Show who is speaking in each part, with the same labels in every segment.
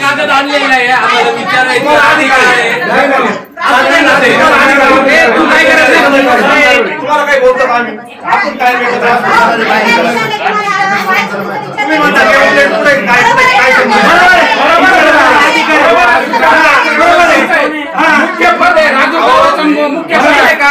Speaker 1: कागद आणलेला आहे आम्हाला विचारायचं अधिकार आहे
Speaker 2: तुम्हाला काय बोलतो आम्ही आपण काय तुम्ही म्हणता
Speaker 1: मुख्य पद आहे राजू मुख्य पद आहे का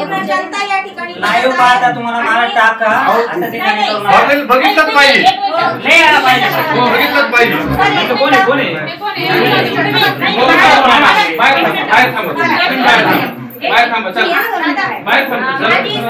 Speaker 2: अधिकारी अधिकारी
Speaker 3: लाईव्ह पाहता तुम्हाला मला टाका
Speaker 2: बघितलंच पाहिजे बघितलंच पाहिजे
Speaker 1: कोण आहे कोण आहे बाहेर थांबा चल बाहेर थांबा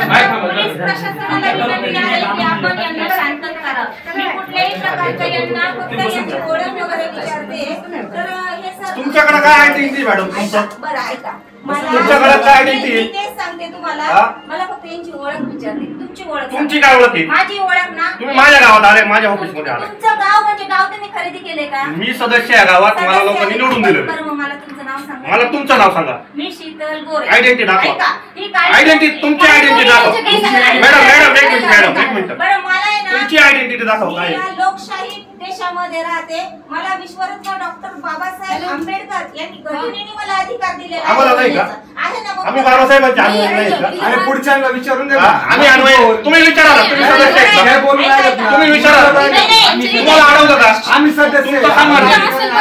Speaker 1: बाहेर थांबा
Speaker 4: प्रशासनाला विनंती आहे की आपण यांना शांत करा मी कुठल्याही प्रकारच्या यांना फक्त यांची ओळख वगैरे विचारते तर हे सर
Speaker 2: तुमच्याकडे काय आयडेंटिटी मॅडम तुमचं
Speaker 4: बरं ऐका
Speaker 2: तुमच्याकडे काय आयडेंटिटी
Speaker 4: मी तेच सांगते तुम्हाला मला फक्त यांची ओळख विचारते तुमची ओळख
Speaker 2: तुमची काय ओळख आहे
Speaker 4: माझी ओळख ना
Speaker 2: तुम्ही माझ्या गावात आले माझ्या ऑफिस मध्ये आले
Speaker 4: तुमचं गाव म्हणजे गाव तुम्ही खरेदी केले का
Speaker 2: मी सदस्य आहे गावात मला लोकांनी निवडून दिलं
Speaker 4: बरं मग मला तुमचं नाव सांगा
Speaker 2: मला तुमचं नाव सांगा
Speaker 4: मी शीतल गोरे
Speaker 2: आयडेंटिटी दाखवा
Speaker 4: ऐका ही काय
Speaker 2: आयडेंटिटी तुमची आयडेंटिटी दाखवा मॅडम मॅडम एक मिनिट मॅडम एक मिनिट
Speaker 4: बरं मला आहे ना
Speaker 2: तुमची आयडेंटिटी दाखवा काय
Speaker 4: मी या लोकशाही देशामध्ये राहते मला विश्वरत्न डॉक्टर बाबासाहेब आंबेडकर यांनी घटनेने मला अधिकार दिलेला
Speaker 2: आम्हाला नाही का
Speaker 4: आहे ना
Speaker 2: आम्ही बाबासाहेबांचे अनुयायी नाही का
Speaker 5: आणि पुढच्यांना विचारून दे
Speaker 2: आम्ही अनुयायी तुम्ही विचारा तुम्ही सदस्य आहेत का? तुम्ही विचारा तुम्हाला अडवलं का
Speaker 5: आम्ही सदस्य
Speaker 2: तुमचा सन्मान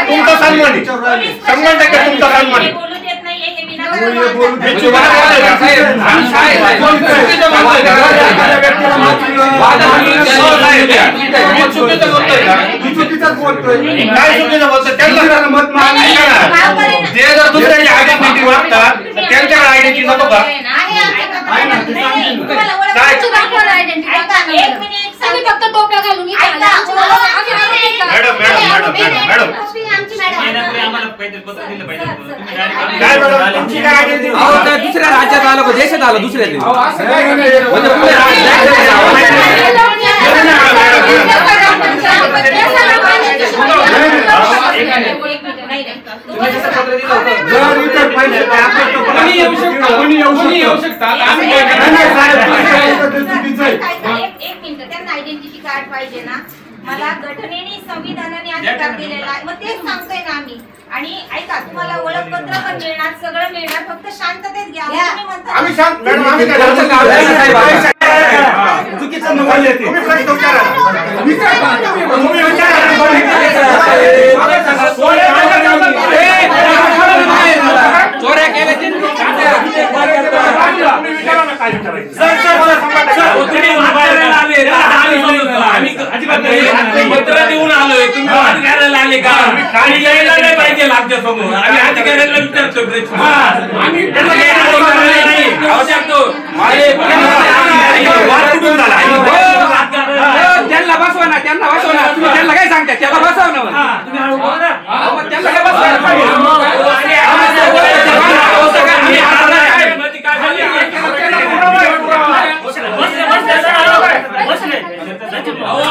Speaker 2: तुमचा सन्मान 100% तुमचा सन्मान
Speaker 4: बोलू देत नाहीये हे मी
Speaker 5: चुकीचाच बोलतोय
Speaker 2: काय चुकीचं बोलतो त्यांना मत जे जर दुसऱ्याची आयडेंटिटी वागतात त्यांच्याकडे आयडेंटिटी नको का
Speaker 4: फक्त टोप्या घालून
Speaker 2: मॅडम मॅडम मॅडम मॅडम काय मॅडम तुमची काय आयडेंटिटी
Speaker 1: दुसऱ्या राज्यात आलं देशात आलं दुसऱ्या
Speaker 4: आयडेंटिटी कार्ड पाहिजे ना मला घटनेने संविधानाने अधिकार दिलेला आहे मग तेच सांगतोय ना आम्ही आणि ऐका तुम्हाला ओळखपत्र पण मिळणार सगळं मिळणार फक्त शांततेत घ्या तुम्ही म्हणता
Speaker 2: आम्ही शांत मॅडम आम्ही काय चुकीचं मोबाईल येते तुम्ही प्रश्न विचारा तुम्ही विचारा
Speaker 1: चोऱ्या केल्या
Speaker 2: काय विचारायचं
Speaker 1: पत्र देऊन आलोय तुम्ही अधिकाऱ्याला आले का आणि यायला नाही पाहिजे आमच्या समोर आम्ही अधिकाऱ्याला विचारतो आम्ही त्यांना बसवा ना त्यांना बसवा ना तुम्ही त्यांना काय सांगता त्याला बसवा ना त्यांना काय बसवा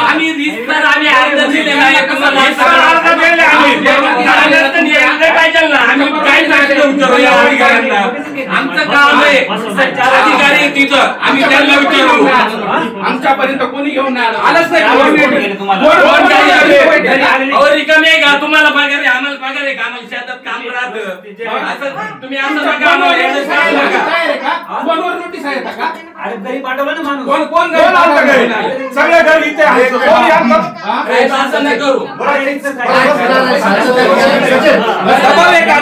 Speaker 1: आम्ही रिस्तर आम्ही अर्ज दिलेला आहे पाहिजे ना आम्ही काय सांगितलं उत्तर या अधिकाऱ्यांना आमचं काम आहे अधिकारी तिथं आम्ही त्यांना विचारू आमच्यापर्यंत कोणी घेऊन आलंच नाही रिकामी आहे का तुम्हाला पगार आहे आम्हाला पगार आहे का आम्हाला शेतात काम राहतं तुम्ही असं नोटीस आहे का
Speaker 3: अरे घरी पाठवलं ना माणूस
Speaker 1: कोण कोण
Speaker 2: सगळे घर इथे आहे
Speaker 1: असं नाही करू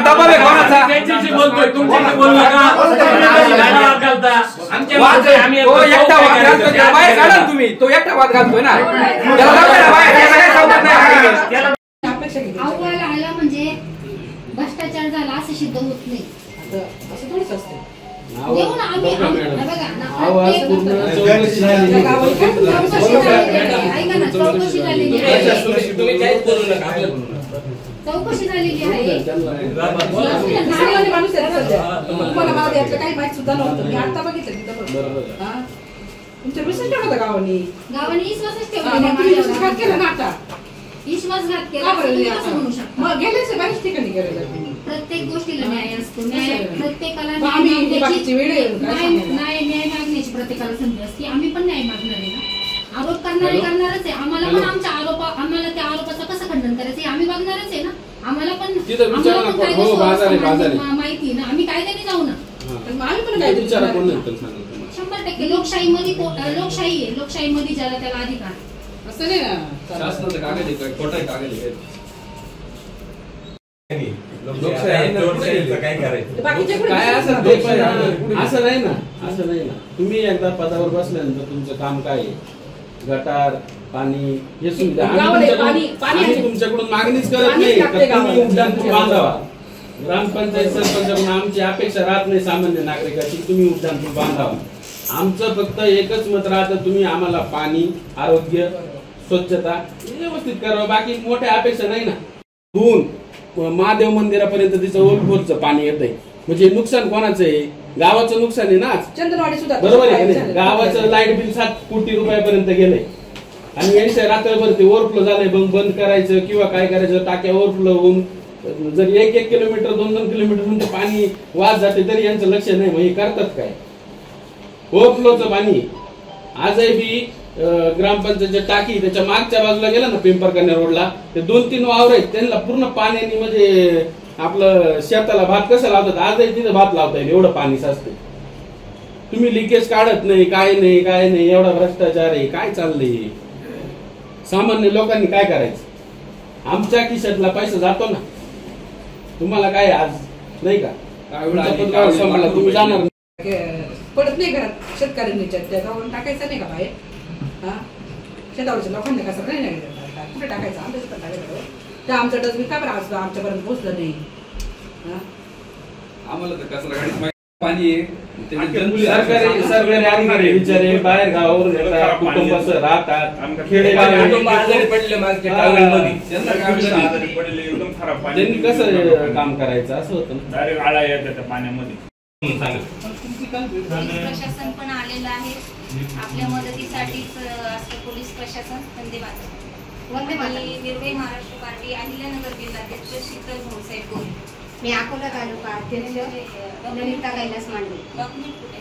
Speaker 5: दबाव आहे कोणाचा
Speaker 1: त्यांच्याशी बोलतोय तुमच्याशी बोलू नका
Speaker 5: तो एकटा वाद घालतोय बाहेर काढा तुम्ही तो एकटा वाद घालतोय ना
Speaker 6: सुद्धा होत नाही.
Speaker 7: असं थोडंच असतं.
Speaker 6: देऊ ना आम्ही बघा ना
Speaker 8: आवाज पूर्ण चौकशी झालेली
Speaker 6: ऐका ना, चौकशी झालेली आहे.
Speaker 1: तुम्ही काहीच बोलू नका, आपलं बोलू नका.
Speaker 6: चौकशी झालेली आहे.
Speaker 7: सामान्य माणूस आहे ना सध्या. तुम्हाला मला यातलं काही माहिती सुद्धा नव्हतं. मी आता बघितलं तिथं. हा? तुमच्या विश्वास ठेवला होता गावानी.
Speaker 6: गावाने विश्वासच
Speaker 7: हा, मग तुम्ही विश्वासघात केला ना आता.
Speaker 6: विश्वासघात केला
Speaker 7: का बरं
Speaker 6: तुम्ही
Speaker 7: नाही
Speaker 6: कसं म्हणू
Speaker 7: आता?
Speaker 6: शकता?
Speaker 7: मग गेलेच बऱ्याच ठिकाणी गेलेलं तुम्ही.
Speaker 6: प्रत्येक गोष्टीला न्याय असतो. न्याय प्रत्येकाला
Speaker 7: मग आम्ही बाकीची वेळ आहे, काय सांगायला?
Speaker 6: न्याय मागण्याची प्रत्येकाला संधी असते. आम्ही पण न्याय मागणार आहे ना. आरोप करणारे करणारच आहे. आम्हाला पण आम्हाला त्या आरोपाचं कसं खंडन करायचं हे आम्ही बघणारच आहे ना. आम्हाला पण माहिती ना. आम्ही कायद्याने जाऊ ना.
Speaker 7: आम्ही पण काय
Speaker 8: विचारा कोण
Speaker 6: 100% लोकशाहीमध्ये लोकशाही आहे. लोकशाहीमध्ये ज्याला त्याला अधिकार.
Speaker 7: असं नाही ना.
Speaker 2: शासनाचं कागद आहे काय खोटा कागद आहे
Speaker 1: काय करायचं
Speaker 7: बाकीचे कुठे
Speaker 8: काय
Speaker 7: दिसत
Speaker 8: असं
Speaker 7: नाही.
Speaker 8: असं नाही ना, असं नाही ना. तुम्ही एकदा पदावर बसल्यानंतर तुमचं काम काय आहे, गटार पाणी हे सुविधा आम्ही तुमच्याकडून मागणीच करत नाही का तुम्ही उड्डाण पूल बांधावा. ग्रामपंचायत सरपंचाकडून आमची अपेक्षा राहत नाही सामान्य नागरिकाची तुम्ही उड्डाण पूल बांधावा. आमचं फक्त एकच मत राहतं, तुम्ही आम्हाला पाणी, आरोग्य, स्वच्छता व्यवस्थित करावं. बाकी मोठ्या अपेक्षा नाही ना. महादेव मंदिरापर्यंत तिचं ओव्हरफ्लोचं पाणी येत आहे म्हणजे नुकसान कोणाचं आहे? गावाचं नुकसान आहे ना.
Speaker 7: चंदनवाडी सुद्धा
Speaker 8: बरोबर आहे का नाही? गावाचं लाईट बिल 7 कोटी रुपयापर्यंत गेलंय आणि यांच्या रात्रभर ते ओव्हरफ्लो झालंय. बंद करायचं किंवा काय करायचं, टाक्या ओव्हरफ्लो होऊन जर 1 किलोमीटर 2 किलोमीटर पाणी वाद जाते तरी यांचं लक्ष नाही. मग हे करतात काय? ओव्हरफ्लोचं पाणी आजही बी ग्रामपंचायतच्या टाकी त्याच्या मागच्या बाजूला गेला ना पिंपरकन्या रोडला, ते 2-3 वावर आहेत त्यांना पूर्ण पाण्याने म्हणजे आपलं शेताला भात कसं लावतात आजही तिथं भात लावता येईल एवढं पाणी साचते. तुम्ही लिकेज काढत नाही, काय नाही, एवढा भ्रष्टाचार आहे. काय चाललंय? सामान्य लोकांनी काय करायचं? आमच्या खिशातला पैसा जातो ना. तुम्हाला काय आज नाही का तुम्ही जाणार
Speaker 7: पडत नाही घरात शेतकऱ्यांनी त्या गावाला टाकायचं नाही का बाहेर. हा शेतावरच्या लोकांनी कसं नाही कुठे टाकायचं आमच्याच पण टाकायचं. त्या आमचं डस्टबिन का बरं आज आमच्यापर्यंत पोहोचलं नाही.
Speaker 2: आम्हाला तर कचरा गाडीत पाणी
Speaker 8: सरकारी अधिकारी विचारे बाहेर गावावरून येतात, कुटुंबासह राहतात, खेडेगाव
Speaker 1: पडले मागच्या टावेलमध्ये.
Speaker 8: त्यांनी कसं काम करायचं असं होतं ना.
Speaker 5: डायरेक्ट आळा येतात त्या पाण्यामध्ये.
Speaker 4: पोलीस प्रशासन पण आलेलं आहे आपल्या मदतीसाठीच. असं पोलीस प्रशासन वंदे मातरम. निर्भय महाराष्ट्र पार्टी अहिल्यानगर जिल्हाध्यक्ष शीतल भाऊसाहेब गोरे.
Speaker 6: मी अकोला तालुका अध्यक्ष ललिता कैलास मांडवे.
Speaker 4: डॉक्युमेंट कुठे?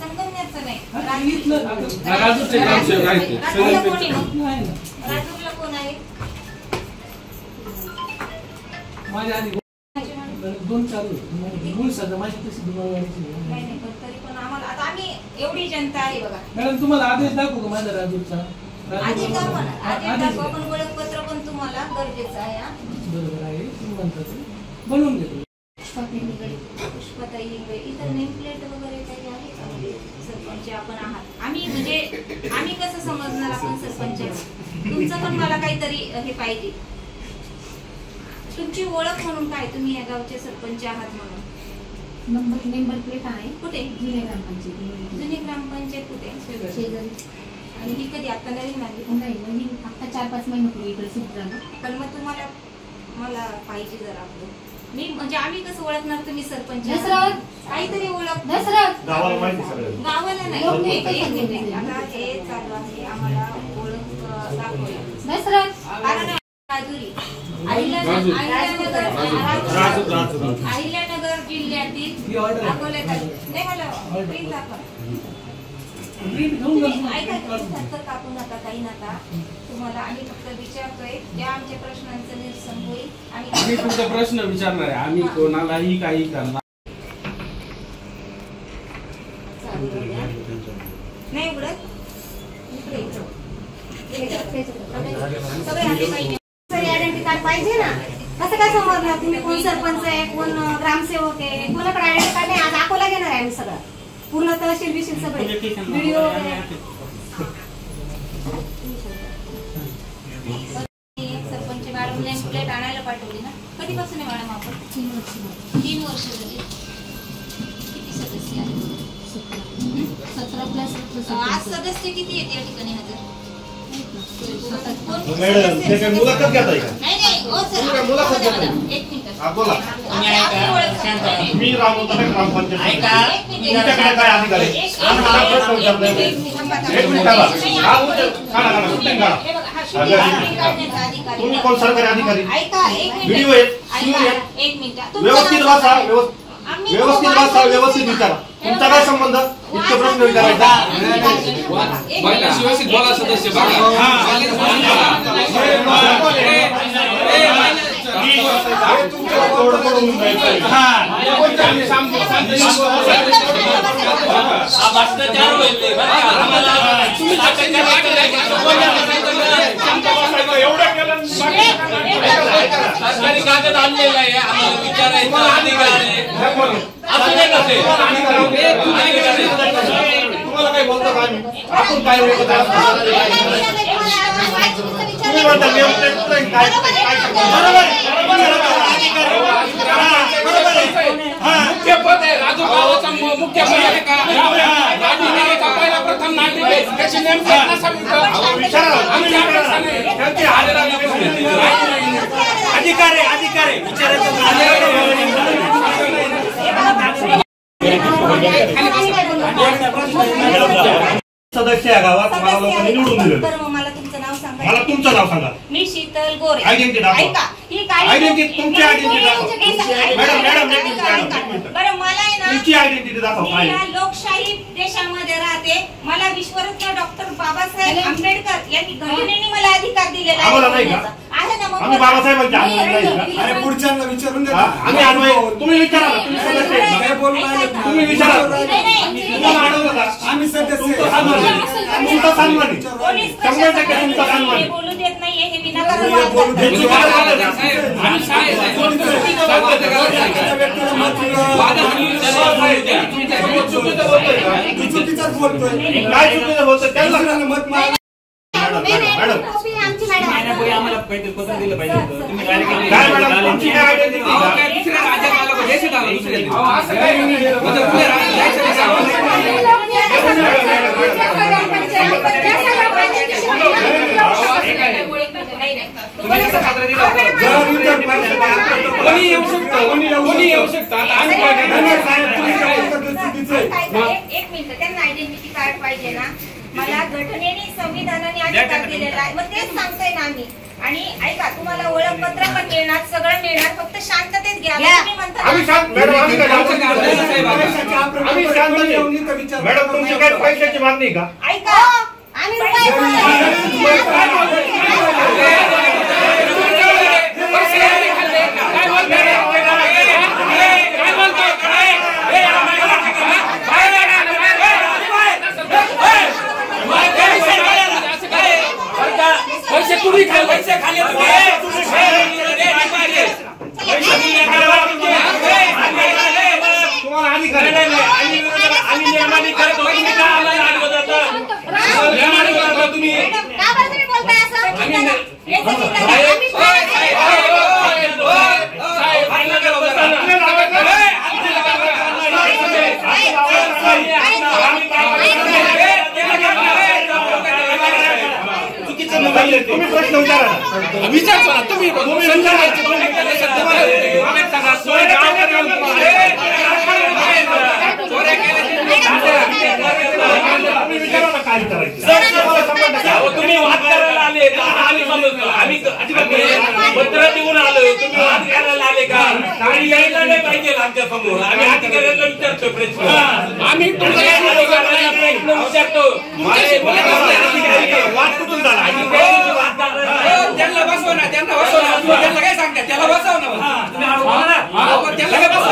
Speaker 4: संगमनेरचं नाही,
Speaker 8: राजूरचे ग्रामसेवक आहेत ते.
Speaker 4: राजूरला कोण आहे?
Speaker 9: माझ्या आधी 2-4 मूळ सध्या माझी तशी
Speaker 4: नाही, पण तरी पण आम्हाला आता आम्ही एवढी जनता आहे बघा.
Speaker 9: मॅडम तुम्हाला आदेश दाखवू का माझ्या राजूरचा?
Speaker 4: आदेश दाखवा ना. आदेश दाखवा, पण ओळखपत्र पण तुम्हाला गरजेचं आहे.
Speaker 9: बरोबर आहे, तुम्ही म्हणता ते बनवून देतो.
Speaker 4: पुष्पाताई इंगळे. इतर नेम प्लेट वगैरे काही आहे का? म्हणजे सरपंच आपण आहात. आम्ही कसं समजणार आपण सरपंच? तुमचं पण मला काहीतरी हे पाहिजे, तुमची ओळख म्हणून काय, तुम्ही या गावचे सरपंच आहात म्हणून.
Speaker 6: नंबर प्लेट आहे
Speaker 4: कुठे?
Speaker 6: जुने ग्रामपंचायत.
Speaker 4: जुनी ग्रामपंचायत कुठे?
Speaker 6: शेजारी.
Speaker 4: आणि ही कधी आता नवीन आली?
Speaker 6: नाही, आता 4-5 महिन्यापूर्वी इकडे शिफ्ट झालं.
Speaker 4: पण मग तुम्हाला मला पाहिजे जरा आपलं. मी म्हणजे आम्ही कसं ओळखणार तुम्ही सरपंच? काहीतरी ओळख.
Speaker 5: गावाला माहिती सगळं.
Speaker 4: गावाला नाही. एक मिनिट. आता हे चालू आहे, आम्हाला ओळख दाखवली. कारण राजुरी अहिल्यानगर जिल्ह्यातील अकोले तालुक्यात. नाही, मला प्रिंट दाखवा. ऐका, कापू नका काही नका. तुम्हाला आम्ही फक्त विचारतोय, ज्या आमच्या प्रश्नांचं निरसन होईल.
Speaker 8: आम्ही तुमचा प्रश्न विचारणार आहे, आम्ही कोणालाही काही करणार
Speaker 4: नाही. उघडत सगळे आले पाहिजे. आयडेंटिटी कार्ड पाहिजे ना. कसं काय समजणार तुम्ही कोण सरपंच आहे, कोण ग्रामसेवक आहे, कोणाकडे आयडेंटी कार्ड नाही. आज अकोला घेणार आहे आम्ही सगळं पूर्ण तहसील बिशील सगळे video sarpanch madam name plate आणायला पाठवली ना. कधीपासून आहे मॅडम आपण? 3 वर्ष झाली. किती सदस्य आहेत? 17+. आज सदस्य किती आहेत या ठिकाणी हजर?
Speaker 2: मॅडम ते काय मुलाखत घेताय का?
Speaker 4: नाही नाही हो सर
Speaker 2: मुलाखत घेताय?
Speaker 4: एक मिनिट
Speaker 2: बोला. मी रामोदरे ग्रामपंचायत.
Speaker 4: ऐका
Speaker 2: तुमच्याकडे काय अधिकार आहे? आम्हाला प्रश्न विचारले. एक मिनिट थांबा. हा उद्या काढा सुट्टी काढा. तुम्ही कोण सरकारी अधिकारी?
Speaker 4: ऐका एक मिनिट.
Speaker 2: व्हिडिओ आहे.
Speaker 4: एक मिनिट.
Speaker 2: व्यवस्थित वाचा. व्यवस्थित वाचा. व्यवस्थित विचारा. तुमचा काय संबंध? इतके प्रश्न विचारायचा.
Speaker 1: व्यवस्थित बोला सदस्य. सरकारी कागद आणलेला आहे. आम्हाला विचारायचं अधिकार आहे.
Speaker 2: तुम्हाला काय बोलतो का आम्ही? आपण काय बोलतो? तुम्ही म्हणता
Speaker 1: मुख्य पद आहे. राजू गावाचा मुख्य पद आहे का? राजू गावाचा पहिला प्रथम नागरिक आहे. त्याची नेमकी
Speaker 3: अधिकार आहे
Speaker 2: सदस्य या गावात मला लोकांनी निवडून दिलं.
Speaker 4: मला तुमचं नाव सांगा.
Speaker 2: मला तुमचं नाव सांगा.
Speaker 4: मी शीतल गोरे.
Speaker 2: आयडेंटिटी दाखवा.
Speaker 4: ऐका ही काय
Speaker 2: आयडेंटिटी तुमची आयडेंटिटी दाखवा. मॅडम एक मिनिट.
Speaker 4: बरं मला आहे ना
Speaker 2: तुमची आयडेंटिटी दाखवा.
Speaker 4: मी या लोकशाही देशामध्ये राहते. मला विश्वरत्न डॉक्टर बाबासाहेब आंबेडकर यांनी घटनेने मला अधिकार दिलेला
Speaker 2: आम्हाला नाही का?
Speaker 4: आहे ना. मग
Speaker 2: आम्ही बाबासाहेबांच्या अनुयायी नाही का?
Speaker 9: अरे पुढच्यांना विचारून द्या.
Speaker 2: आम्ही अनुयायी. तुम्ही विचारा ना. तुम्ही सदस्य आहेत ना?
Speaker 9: काय बोलू राहिले?
Speaker 2: तुम्ही विचारा. तुम्हाला अडवलं का?
Speaker 9: आम्ही सदस्य
Speaker 2: तुमचा सन्मान. तुमचा सन्मान आहे. 100% तुमचा सन्मान आहे.
Speaker 4: बोलू देत नाहीये हे विनाकारण वाद
Speaker 2: याची काय झालं का?
Speaker 9: चुकीचाच बोलतोय.
Speaker 2: काय चुकीचं बोलतो त्यांना
Speaker 9: मत माग.
Speaker 2: मॅडम
Speaker 4: आमची मॅडम
Speaker 3: आम्हाला पहिले पत्र दिलं पाहिजे होतं. तुम्ही
Speaker 2: काय मॅडम तुमची काय आयडेंटिटी का?
Speaker 1: दुसऱ्या राज्यात आलं का? देशात आलं दुसऱ्या कोणी येऊ शकतं. कोणी येऊ शकतं. आता आम्ही
Speaker 4: एक मिनिट. त्यांना आयडेंटिटी कार्ड पाहिजे ना. मला घटनेने संविधानाने अधिकार दिलेला आहे. मग तेच सांगतोय ना आम्ही. आणि ऐका तुम्हाला ओळखपत्र पण मिळणार, सगळं मिळणार. फक्त शांततेत घ्या. तुम्ही म्हणता
Speaker 2: आम्ही शांत मॅडम. आम्ही काय आम्ही शांत नाही. मॅडम तुमची काय पैशाची मागणी का?
Speaker 4: ऐका आम्ही
Speaker 1: पैसे तुम्ही पैसे खाली
Speaker 2: तुम्हाला अधिकार
Speaker 1: आम्ही निर्माणी करत होतो. तुम्ही का आम्हाला अडवत होता? निर्माणी करत होता तुम्ही.
Speaker 4: का बरं तुम्ही बोलताय असं?
Speaker 2: तुम्ही प्रश्न विचारा.
Speaker 1: विचारतो ना तुम्ही.
Speaker 2: काय करायचं?
Speaker 1: तुम्ही वाद करायला आले का? आम्ही समजलो. आम्ही पत्र देऊन आलो. तुम्ही वाद करायला आले का? आणि यायला नाही पाहिजे आमच्या समोर. आम्ही अधिकाऱ्यांना विचारतो प्रश्न. आम्ही प्रश्न विचारतो.
Speaker 2: वाद कुठून झाला?
Speaker 1: त्यांना बसव ना. त्यांना बसव ना. त्यांना काय सांगता? त्याला बसव ना. त्याला काय बसव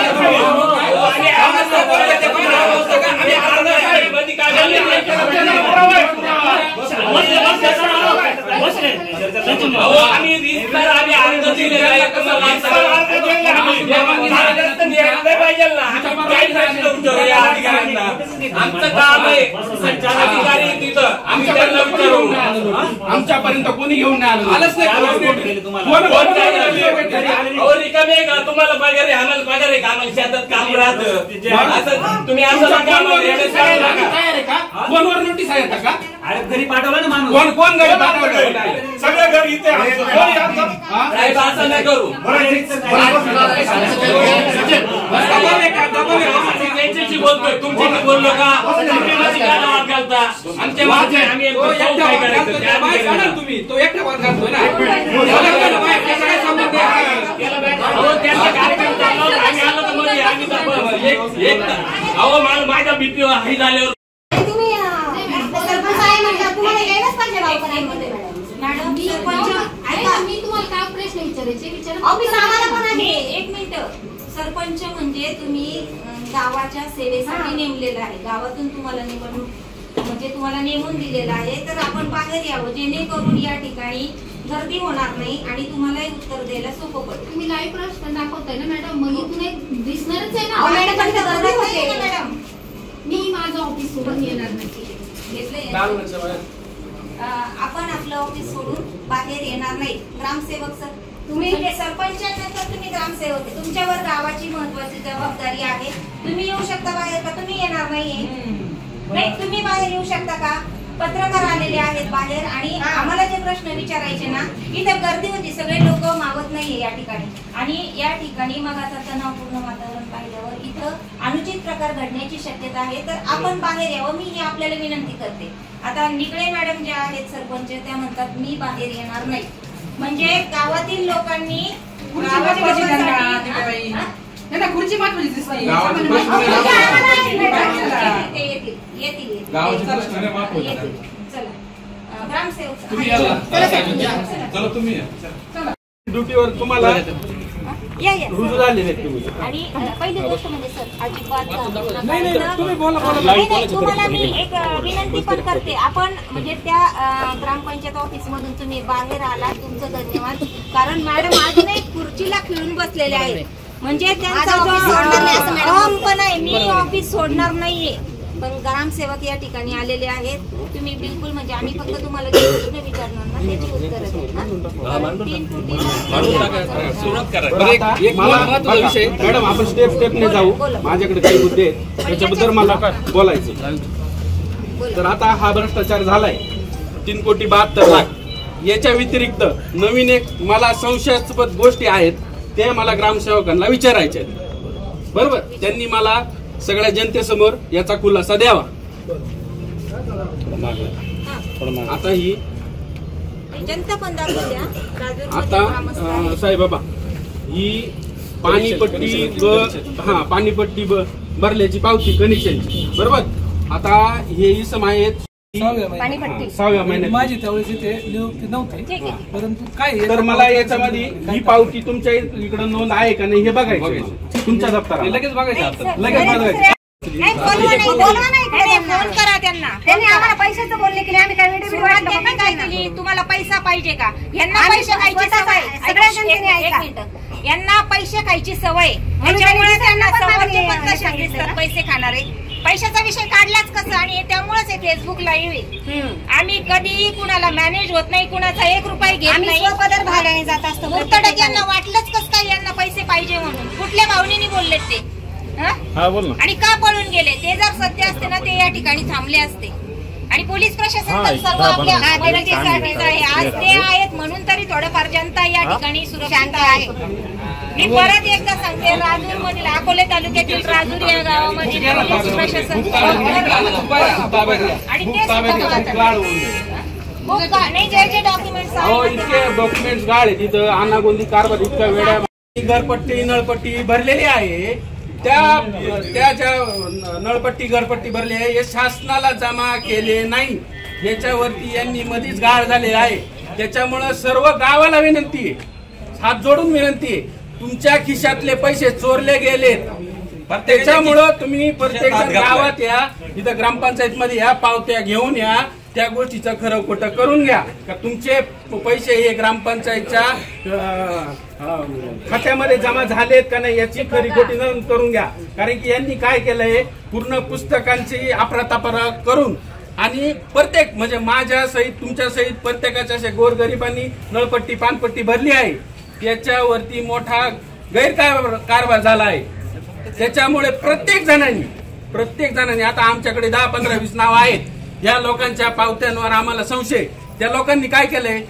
Speaker 1: आम्ही दिलेलं आहे तुम्हाला पाहिजे ना. काही प्रश्न विचारूया अधिकाऱ्यांना. आमचं काम आहे अधिकारी तिथं आम्ही त्यांना विचारू.
Speaker 8: आमच्यापर्यंत कोणी घेऊन नाही आलंच नाही.
Speaker 1: रिकामे का तुम्हाला पगार आहे आम्हाला पगार आहे का आम्हाला शेतात काम राहतं असं तुम्ही असं
Speaker 8: फोनवर नोटीस आहे का?
Speaker 3: घरी पाठवलं ना माणूस.
Speaker 8: कोण घरी पाठवलं?
Speaker 5: सगळ्या घर इथे आहेत.
Speaker 1: साहेब असं नाही करू. त्यांच्याशी बोलतोय तुमच्याशी बोललो का? तुम्ही माझी काय नाव घालता? आमच्या माझे आम्ही काय करायचं
Speaker 8: तुम्ही तो एकटा वाद घालतोय ना.
Speaker 1: अहो माझ्या बीपी हाई झाल्यावर
Speaker 6: मी तुम्हाला काय प्रश्न विचारायचे
Speaker 4: एक मिनिट. सरपंच म्हणजे तुम्ही गावाच्या सेवेसाठी नेमलेलं आहे. गावातून तुम्हाला निवडणूक म्हणजे तुम्हाला नेमून दिलेलं आहे. तर आपण बाहेर यावं जेणेकरून या ठिकाणी गर्दी होणार नाही आणि तुम्हालाही उत्तर द्यायला सोपं पडेल.
Speaker 6: तुम्ही लाईव्ह प्रश्न दाखवताय ना मॅडम, मग इथून एक दिसणारच आहे ना.
Speaker 4: मॅडम
Speaker 6: मी माझं ऑफिस सोडून येणार नाही.
Speaker 4: आपण आपलं ऑफिस सोडून बाहेर येणार नाही. ग्रामसेवक सर तुम्ही सरपंचानंतर तुम्ही ग्रामसेवक तुमच्यावर गावाची महत्वाची जबाबदारी आहे. तुम्ही येऊ शकता बाहेर का? तुम्ही येणार नाहीये नाही. तुम्ही बाहेर येऊ शकता का? पत्रकार आलेले आहेत बाहेर आणि आम्हाला जे प्रश्न विचारायचे ना इथे गर्दी होती. सगळे लोक मावत नाहीये या ठिकाणी आणि या ठिकाणी मग आता तणावपूर्ण वातावरण पाहिल्यावर इथं अनुचित प्रकार घडण्याची शक्यता आहे. तर आपण बाहेर यावं मी ही आपल्याला विनंती करते. आता निकळे मॅडम ज्या आहेत सरपंच त्या म्हणतात मी बाहेर येणार नाही. म्हणजे गावातील लोकांनी
Speaker 7: खुर्ची महत्वाची दिसते.
Speaker 4: ग्रामसेवक
Speaker 8: ड्युटीवर तुम्हाला रुजू झालेले तुम्ही.
Speaker 4: आणि पहिली गोष्ट म्हणजे सर अजिबात
Speaker 8: नाही
Speaker 4: तुम्हाला मी एक विनंती पण करते. आपण म्हणजे त्या ग्रामपंचायत ऑफिस मधून तुम्ही बाहेर आला तुमचं धन्यवाद. कारण मॅडम अजूनही खुर्चीला खिळून बसलेले आहेत. म्हणजे त्यांचा पण आहे मी ऑफिस सोडणार नाहीये. पण ग्रामसेवक या ठिकाणी आलेले आहेत. तुम्ही बिलकुल म्हणजे आम्ही फक्त तुम्हाला जे प्रश्न विचारणार ना त्याची उत्तर
Speaker 8: विषय मॅडम आपण स्टेपने जाऊ. माझ्याकडे काही मुद्दे आहेत त्याच्याबद्दल मला बोलायचं. तर आता हा भ्रष्टाचार झालाय 3,72,00,000. याच्या व्यतिरिक्त नवीन एक मला संशयास्पद गोष्टी आहेत ते मला ग्रामसेवकांना विचारायचे आहेत. बरोबर त्यांनी मला सगळ्या जनतेसमोर याचा खुलासा द्यावा. आता ही
Speaker 4: जनता पण
Speaker 8: आता साहेब बाबा ही पाणीपट्टी भरल्याची पावती कनेक्शनची बरोबर. आता हे इसम आहेत 6व्या महिन्यात
Speaker 3: माझी त्यावेळेस इथे नियुक्ती नव्हती. परंतु काय
Speaker 8: तर मला याच्यामध्ये ही पावती तुमच्या इकडे नोंद आहे का नाही हे बघायचं तुमच्या दप्तरात. लगेच बघायचं
Speaker 4: फोन करा त्यांना. त्यांनी आम्हाला पैशाचं बोलले की आम्ही काय तुम्हाला पैसा पाहिजे का? यांना पैसे खायची सवय. यांना पैसे खायची सवय त्याच्यामुळे त्यांना समोरचे पण कसे दिसतात पैसे खाणारे. पैशाचा विषय काढलाच कसं आणि त्यामुळेच हे फेसबुक लाईव्ह आहे. आम्ही कधीही कुणाला मॅनेज होत नाही. कुणाचा 1 रुपया घेत नाही. पदर भागाने जात असतो. मुक्तडक यांना वाटलंच कसं काय यांना पैसे पाहिजे म्हणून. कुठल्या भावनेने बोललेत ते आणि का पळून गेले? ते जर सत्य असते ना ते या ठिकाणी थांबले असते. आणि पोलीस प्रशासन तर सर्व आपल्या मदतीसाठीच आहे. आज ते आहेत म्हणून तरी थोडंफार जनता या ठिकाणी सुरक्षित आहे. मी परत एकदा सांगते राजूर मधील अकोले तालुक्यातील राजूर या गावामध्ये पोलीस प्रशासन आणि ते नाही जे जे डॉक्युमेंट्स
Speaker 8: इतके डॉक्युमेंट्स गाळ आहे तिथं अनागोंदी कारभार इतक्या वेळा घरपट्टी नळपट्टी भरलेली आहे. त्या ज्या नळपट्टी घरपट्टी भरली आहे हे शासनाला जमा केले नाही. याच्यावरती यांनी मधीच गाळ झाले आहे. त्याच्यामुळं सर्व गावाला विनंती आहे हात जोडून विनंती आहे तुमच्या खिशातले पैसे चोरले गेलेत. त्याच्यामुळं तुम्ही प्रत्येक गावात या इथं ग्रामपंचायत मध्ये या पावत्या घेऊन या त्या गोष्टीचं खरं खोटं करून घ्या का तुमचे पैसे हे ग्रामपंचायतच्या खात्यामध्ये जमा झालेत का नाही याची खरी खोटी नोंद करून घ्या. कारण की यांनी काय केलंय, पूर्ण पुस्तकांची अफरातफर करून आणि प्रत्येक म्हणजे माझ्या सहित तुमच्या सहित प्रत्येकाच्या अशा गोरगरिबांनी नळपट्टी पानपट्टी भरली आहे. त्याच्यावरती मोठा गैरकारभार झाला आहे. त्याच्यामुळे प्रत्येक जणांनी आता आमच्याकडे 10, 15, 20 नाव आहेत. या लोकांच्या पावत्यांवर आम्हाला संशय. त्या लोकांनी काय केलंय,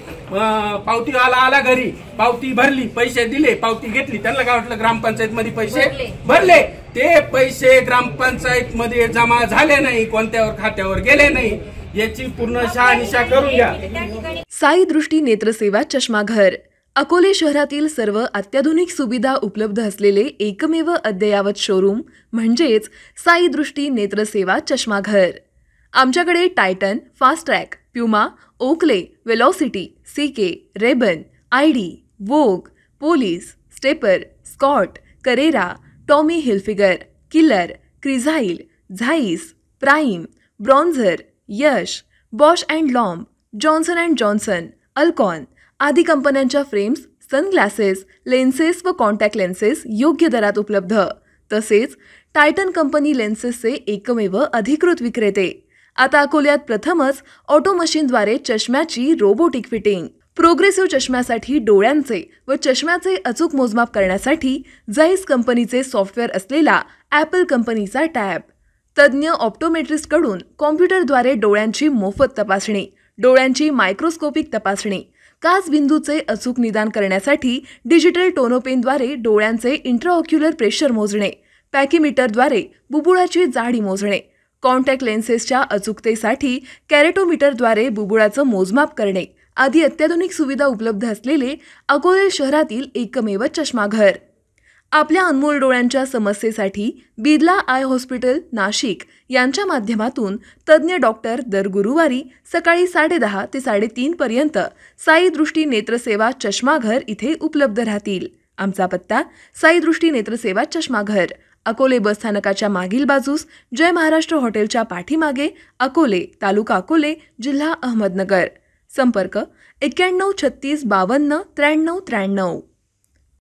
Speaker 8: पावतीवाला आला घरी, पावती भरली, पैसे दिले, पावती घेतली. त्यांना काय वाटलं ग्रामपंचायत मध्ये पैसे भरले. ते पैसे ग्रामपंचायत मध्ये जमा झाले नाही, कोणत्यावर खात्यावर गेले नाही. याची पूर्ण शहानिशा करून घ्या.
Speaker 10: साई दृष्टी नेत्रसेवा चष्माघर अकोले शहरातील सर्व अत्याधुनिक सुविधा उपलब्ध असलेले एकमेव अद्ययावत शोरूम म्हणजेच साई दृष्टी नेत्रसेवा चष्माघर. आमच्याकडे Titan, Fastrack, Puma, Oakley, Velocity, CK, Ray Ban, ID, Vogue, Police, Stepper, Scott, Carrera, Tommy Hilfiger, Killer, Crizal, Zeiss, Prime, Bronzer, Yash, Bausch and Lomb, Johnson and Johnson, Alcon आदी कंपन्यांच्या फ्रेम्स, सनग्लासेस, लेन्सेस व contact lenses योग्य दरात उपलब्ध. तसेच Titan company लेन्सेसचे एकमेव अधिकृत विक्रेते. आता अकोल्यात प्रथमच ऑटो मशीनद्वारे चष्म्याची रोबोटिक फिटिंग. प्रोग्रेसिव्ह चष्म्यासाठी डोळ्यांचे व चष्म्याचे अचूक मोजमाप करण्यासाठी जाईस कंपनीचे सॉफ्टवेअर असलेला ॲपल कंपनीचा टॅब. तज्ज्ञ ऑप्टोमेट्रिस्टकडून कॉम्प्युटरद्वारे डोळ्यांची मोफत तपासणी, डोळ्यांची मायक्रोस्कोपिक तपासणी, काच बिंदूचे अचूक निदान करण्यासाठी डिजिटल टोनोपेनद्वारे डोळ्यांचे इंट्राऑक्युलर प्रेशर मोजणे, पॅकीमीटरद्वारे बुबुळाची जाडी मोजणे, कॉन्टॅक्ट लेन्सेसच्या अचूकतेसाठी कॅरेटोमीटरद्वारे बुबुळाचं मोजमाप करणे आदी अत्याधुनिक सुविधा उपलब्ध असलेले अकोले शहरातील एकमेव चष्माघर. आपल्या अनमोल डोळ्यांच्या समस्येसाठी बिर्ला आय हॉस्पिटल नाशिक यांच्या माध्यमातून तज्ज्ञ डॉक्टर दर गुरुवारी सकाळी 10:30 ते 3:30 पर्यंत साई दृष्टी नेत्रसेवा चष्माघर इथे उपलब्ध राहतील. आमचा पत्ता साई दृष्टी नेत्रसेवा चष्माघर, अकोले बसस्थानकाच्या मागील बाजूस, जय महाराष्ट्र हॉटेलच्या पाठीमागे, अकोले, तालुका अकोले, जिल्हा अहमदनगर. संपर्क 91 36 52 93 93.